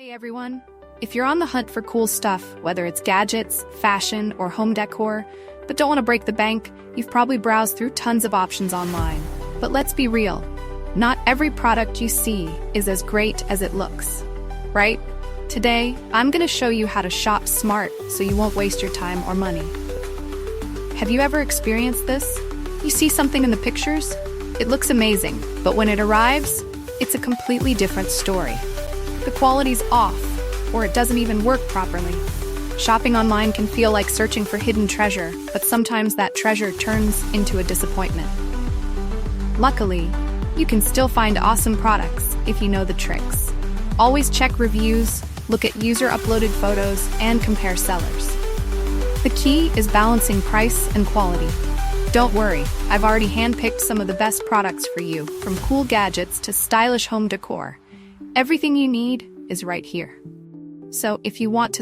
Hey everyone! If you're on the hunt for cool stuff, whether it's gadgets, fashion, or home decor, but don't want to break the bank, you've probably browsed through tons of options online. But let's be real, not every product you see is as great as it looks, right? Today, I'm going to show you how to shop smart so you won't waste your time or money. Have you ever experienced this? You see something in the pictures? It looks amazing, but when it arrives, it's a completely different story. The quality's off, or it doesn't even work properly. Shopping online can feel like searching for hidden treasure, but sometimes that treasure turns into a disappointment. Luckily, you can still find awesome products if you know the tricks. Always check reviews, look at user-uploaded photos, and compare sellers. The key is balancing price and quality. Don't worry, I've already handpicked some of the best products for you, from cool gadgets to stylish home decor. Everything you need is right here. So if you want to